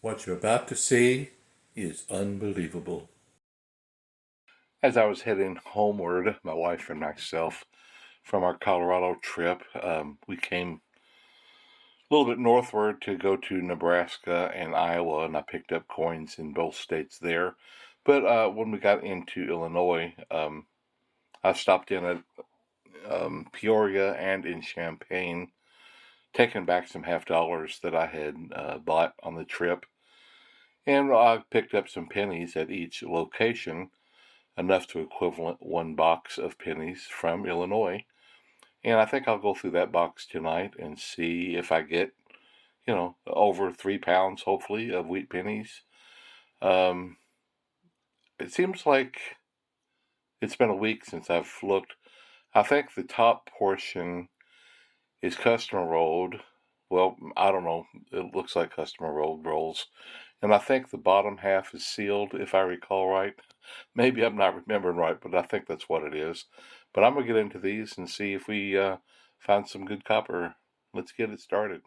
What you're about to see is unbelievable. As I was heading homeward, my wife and myself, from our Colorado trip, we came a little bit northward to go to Nebraska and Iowa, and I picked up coins in both states there. But when we got into Illinois, I stopped in at Peoria and in Champaign, taking back some half dollars that I had bought on the trip. And I picked up some pennies at each location, enough to equivalent one box of pennies from Illinois. And I think I'll go through that box tonight and see if I get, over 3 pounds, hopefully, of wheat pennies. Um, it seems like it's been a week since I've looked. I think the top portion is customer rolled. Well, I don't know. It looks like customer rolled rolls. And I think the bottom half is sealed, if I recall right. Maybe I'm not remembering right, but I think that's what it is. But I'm going to get into these and see if we find some good copper. Let's get it started.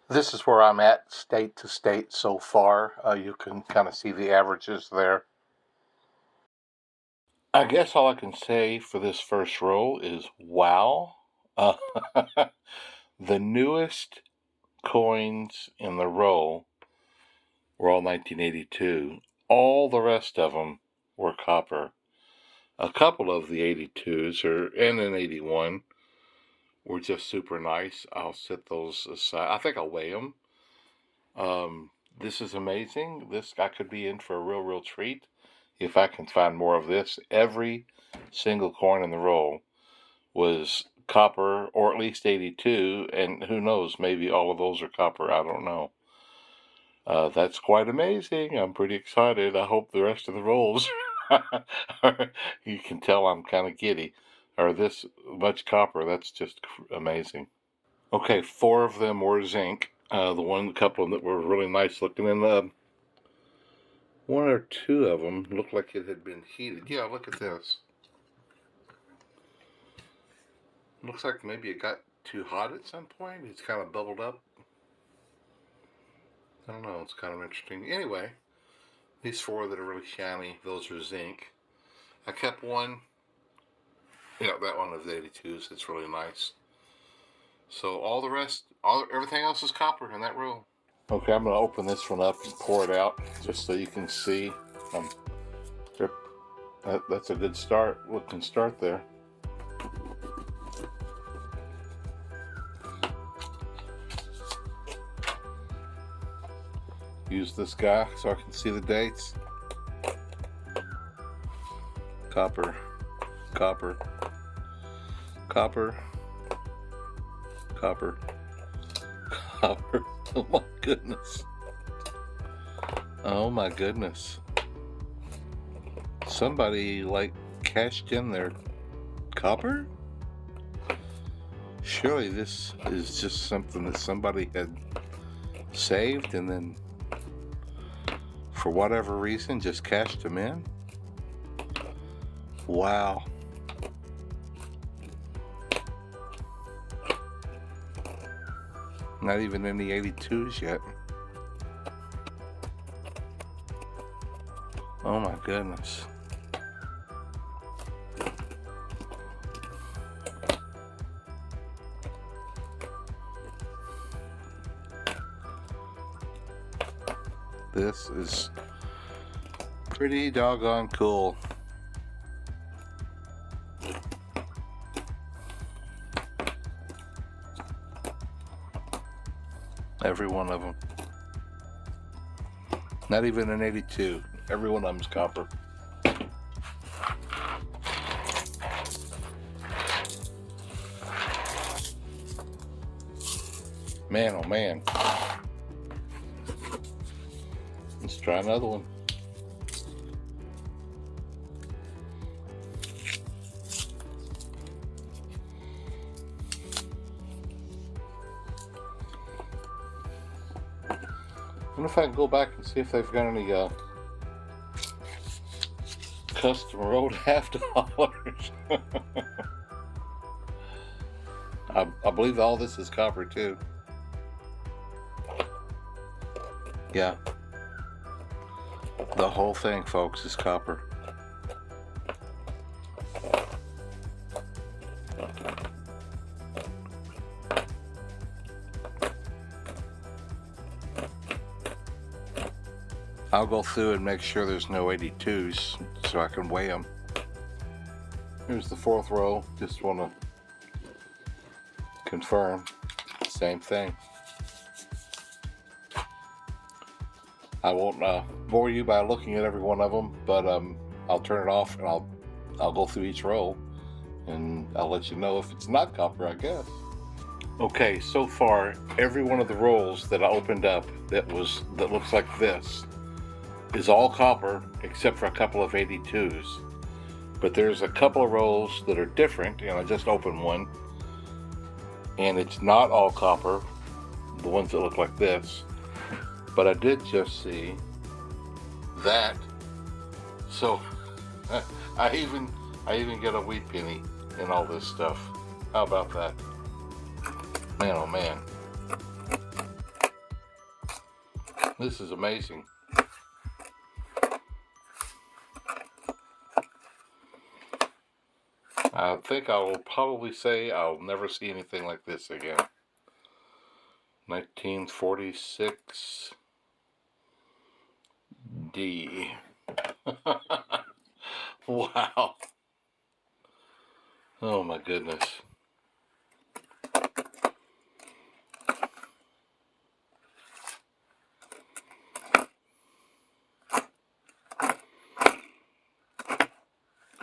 This is where I'm at state to state so far. You can kind of see the averages there. I guess all I can say for this first roll is wow. Uh, the newest coins in the roll were all 1982. All the rest of them were copper. A couple of the 82s and an 81 were just super nice. I'll set those aside. I think I'll weigh them. This is amazing. This I could be in for a real treat if I can find more of this. Every single coin in the roll was copper, or at least 82, and who knows, maybe all of those are copper. I don't know. That's quite amazing. I'm pretty excited. I hope the rest of the rolls, you can tell I'm kind of giddy, are this much copper. That's just amazing. Okay, 4 of them were zinc. The couple that were really nice looking, and 1 or 2 of them looked like it had been heated. Yeah, look at this. Looks like maybe it got too hot at some point. It's kind of bubbled up. I don't know. It's kind of interesting. Anyway, these 4 that are really shiny, those are zinc. I kept one. Yeah, that one of the 82s. It's really nice. So all the rest, everything else is copper in that row. Okay, I'm going to open this one up and pour it out just so you can see. That's a good start. Looking start there. Use this guy so I can see the dates. Copper, copper, copper, copper, copper. Oh my goodness. Oh my goodness. Somebody cashed in their copper? Surely this is just something that somebody had saved and then for whatever reason just cashed them in. Wow. Not even in the 82s yet. Oh my goodness. This is pretty doggone cool. Every one of them. Not even an 82. Every one of them's copper. Man, oh man. Let's try another one. I wonder if I can go back and see if they've got any custom rolled $50. I believe all this is copper too. Yeah. The whole thing, folks, is copper. I'll go through and make sure there's no 82s so I can weigh them. Here's the fourth row. Just want to confirm. Same thing. I won't bore you by looking at every one of them, but I'll turn it off and I'll go through each row and I'll let you know if it's not copper, I guess. Okay, so far every one of the rolls that I opened up that looks like this is all copper except for a couple of 82s. But there's a couple of rolls that are different, and I just opened one, and it's not all copper, the ones that look like this. But I did just see that, so I even get a wheat penny in all this stuff. How about that? Man, oh man, this is amazing. I think I will probably say I'll never see anything like this again. 1946 D. Wow. Oh my goodness.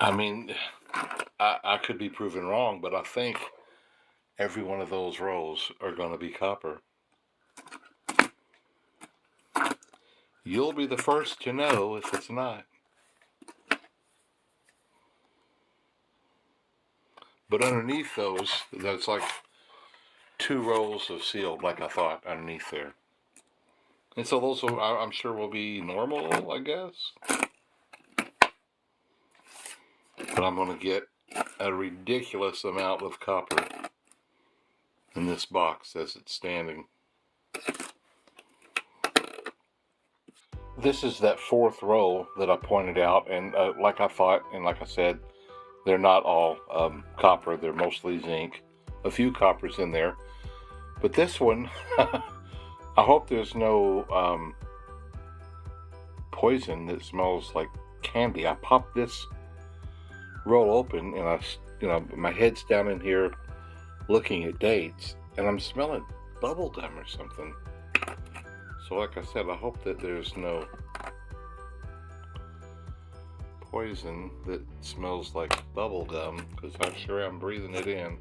I mean, I could be proven wrong, but I think every one of those rolls are going to be copper. You'll be the first to know if it's not. But underneath those, that's like 2 rolls of sealed, like I thought, underneath there. And so those, I'm sure, will be normal, I guess. But I'm going to get a ridiculous amount of copper in this box as it's standing. This is that 4th row that I pointed out, and like I thought, and like I said, they're not all copper. They're mostly zinc. A few coppers in there. But this one, I hope there's no poison that smells like candy. I popped this roll open, and my head's down in here looking at dates, and I'm smelling bubble gum or something. So like I said, I hope that there's no poison that smells like bubble gum, because I'm sure I'm breathing it in.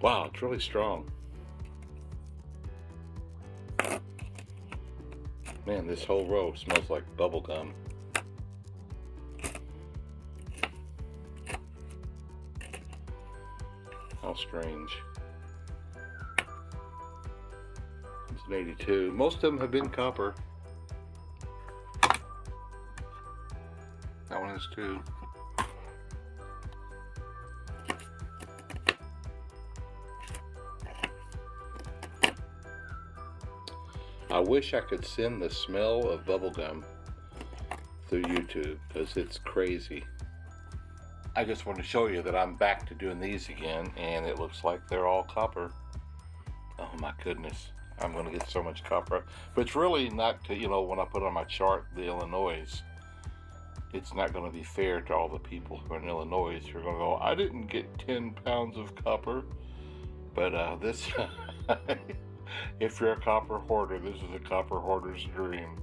Wow, it's really strong. Man, this whole row smells like bubble gum. How strange. It's an 82. Most of them have been copper. That one is too. I wish I could send the smell of bubblegum through YouTube, because it's crazy. I just want to show you that I'm back to doing these again, and it looks like they're all copper. Oh my goodness. I'm going to get so much copper. But it's really not, when I put on my chart the Illinois, it's not going to be fair to all the people who are in Illinois who are going to go, I didn't get 10 pounds of copper. But this, if you're a copper hoarder, this is a copper hoarder's dream.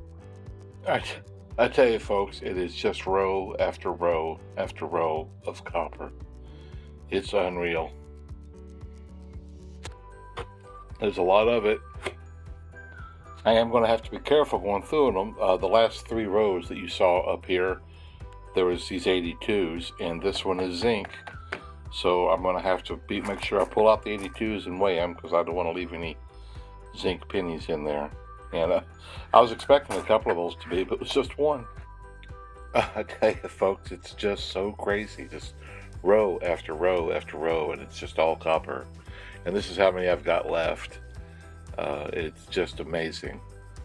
I tell you folks, it is just row after row after row of copper. It's unreal. There's a lot of it. I am going to have to be careful going through them. The last 3 rows that you saw up here, there was these 82s, and this one is zinc. So I'm going to have to make sure I pull out the 82s and weigh them, because I don't want to leave any zinc pennies in there. And I was expecting a couple of those to be, but it was just one. I tell you folks, it's just so crazy. Just row after row after row, and it's just all copper. And this is how many I've got left. It's just amazing.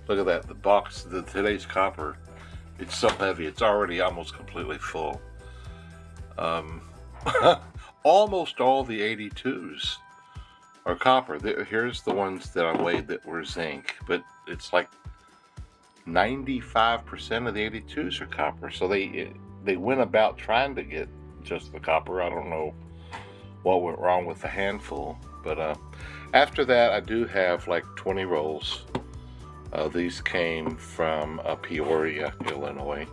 Look at that. The box, today's copper, it's so heavy. It's already almost completely full. Almost all the 82s are copper. Here's the ones that I weighed that were zinc, but it's like 95% of the 82s are copper. So they went about trying to get just the copper. I don't know what went wrong with the handful, but after that I do have like 20 rolls. These came from Peoria, Illinois.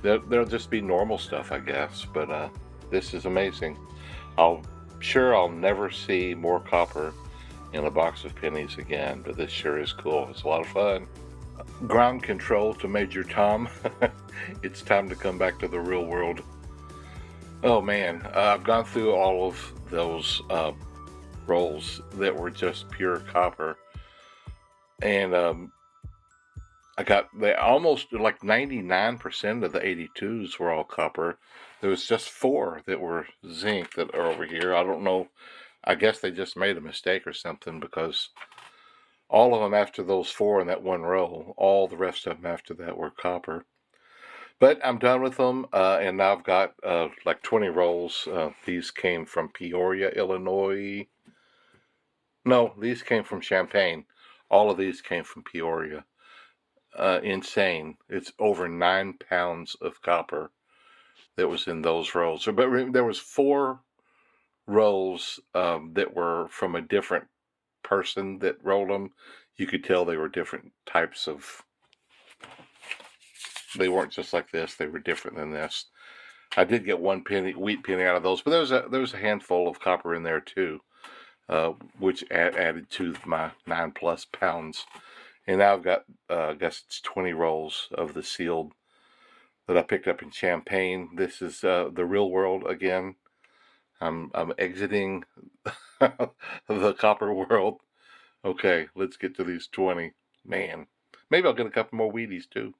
They'll just be normal stuff, I guess, but this is amazing. I'll never see more copper in a box of pennies again, but this sure is cool. It's a lot of fun. Ground control to Major Tom. It's time to come back to the real world. Oh man, I've gone through all of those rolls that were just pure copper, and they almost like 99% of the 82s were all copper. There was just 4 that were zinc that are over here. I don't know. I guess they just made a mistake or something, because all of them after those 4 in that one row, all the rest of them after that were copper. But I'm done with them, and now I've got like 20 rolls. These came from Peoria, Illinois. No, these came from Champaign. All of these came from Peoria. Insane. It's over 9 pounds of copper that was in those rolls. But there was 4 rolls that were from a different person that rolled them. You could tell they were different types of. They weren't just like this. They were different than this. I did get 1 wheat penny out of those, but there was a handful of copper in there too, which added to my 9+ pounds. And now I've got, I guess it's 20 rolls of the sealed that I picked up in Champaign. This is the real world again. I'm exiting the copper world. Okay, let's get to these 20. Man, maybe I'll get a couple more Wheaties too.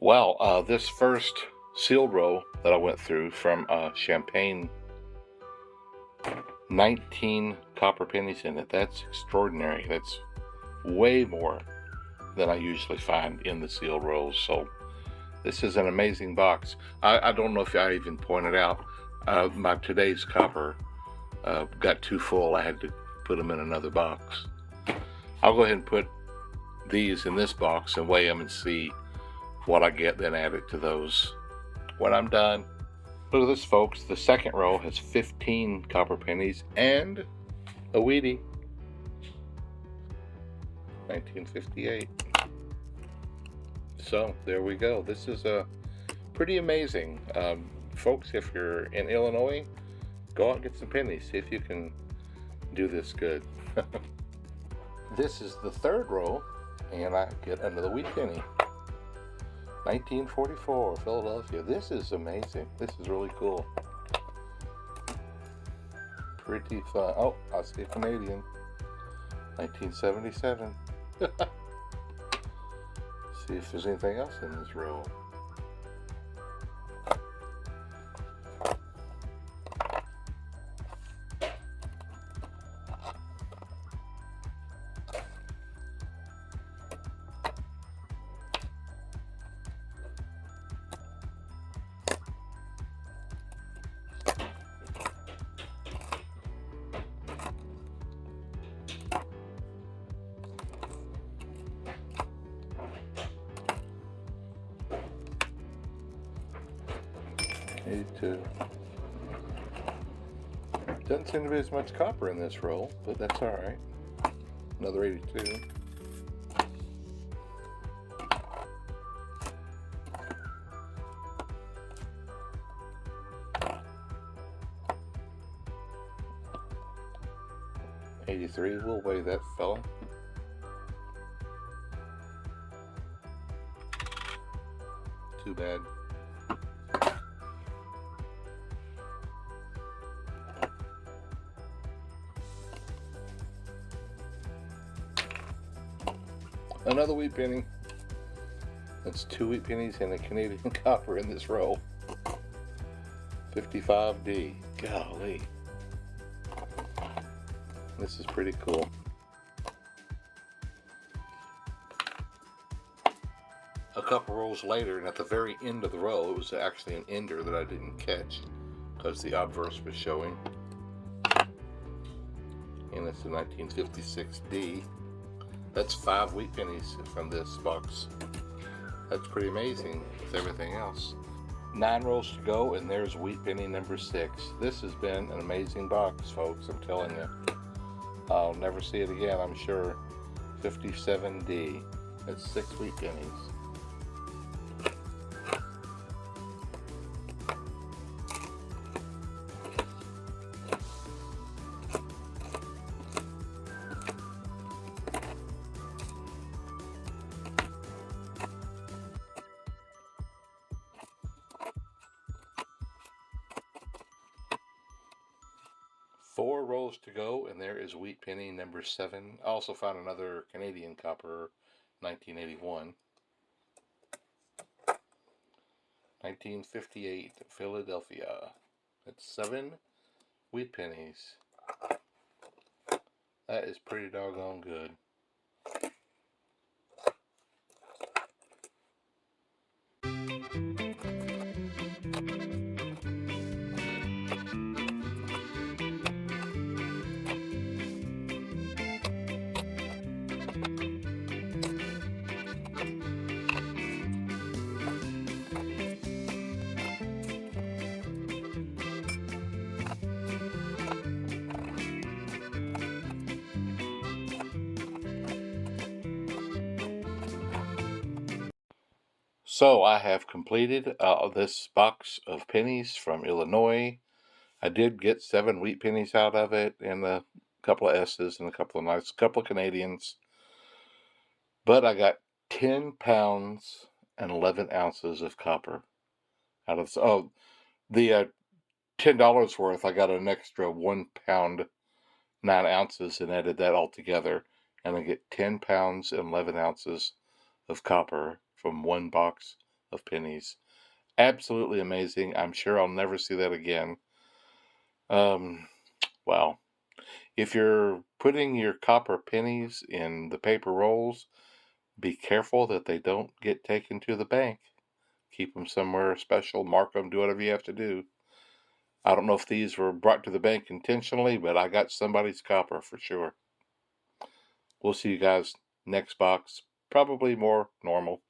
Well, this first sealed roll that I went through from Champaign, 19 copper pennies in it. That's extraordinary. That's way more than I usually find in the sealed rolls. So this is an amazing box. I don't know if I even pointed out, my today's copper got too full. I had to put them in another box. I'll go ahead and put these in this box and weigh them and see what I get, then add it to those when I'm done. Look at this, folks. The second row has 15 copper pennies and a Wheatie. 1958. So there we go. This is pretty amazing. Folks, if you're in Illinois, go out and get some pennies. See if you can do this good. This is the third row, and I get another wheat penny. 1944, Philadelphia. This is amazing. This is really cool. Pretty fun. Oh, I see Canadian. 1977. See if there's anything else in this row. Doesn't seem to be as much copper in this roll, but that's all right. Another 82. $83. We'll weigh that fella. Too bad. Another wheat penny. That's 2 wheat pennies and a Canadian copper in this row. 55D. Golly. This is pretty cool. a couple rolls later, and at the very end of the row, it was actually an ender that I didn't catch because the obverse was showing. And it's a 1956D. That's 5 wheat pennies from this box. That's pretty amazing with everything else. 9 rolls to go, and there's wheat penny number 6. This has been an amazing box, folks, I'm telling you. I'll never see it again, I'm sure. 57D. That's 6 wheat pennies. Four rolls to go, and there is wheat penny number 7. I also found another Canadian copper, 1981. 1958, Philadelphia. That's 7 wheat pennies. That is pretty doggone good. So I have completed this box of pennies from Illinois. I did get 7 wheat pennies out of it, and a couple of S's and a couple of Canadians. But I got 10 pounds and 11 ounces of copper out of the $10 worth. I got an extra 1 pound 9 ounces and added that all together, and I get 10 pounds and 11 ounces of copper from one box of pennies. Absolutely amazing. I'm sure I'll never see that again. Wow. If you're putting your copper pennies in the paper rolls, be careful that they don't get taken to the bank. Keep them somewhere special, mark them, do whatever you have to do. I don't know if these were brought to the bank intentionally, but I got somebody's copper for sure. We'll see you guys next box, probably more normal.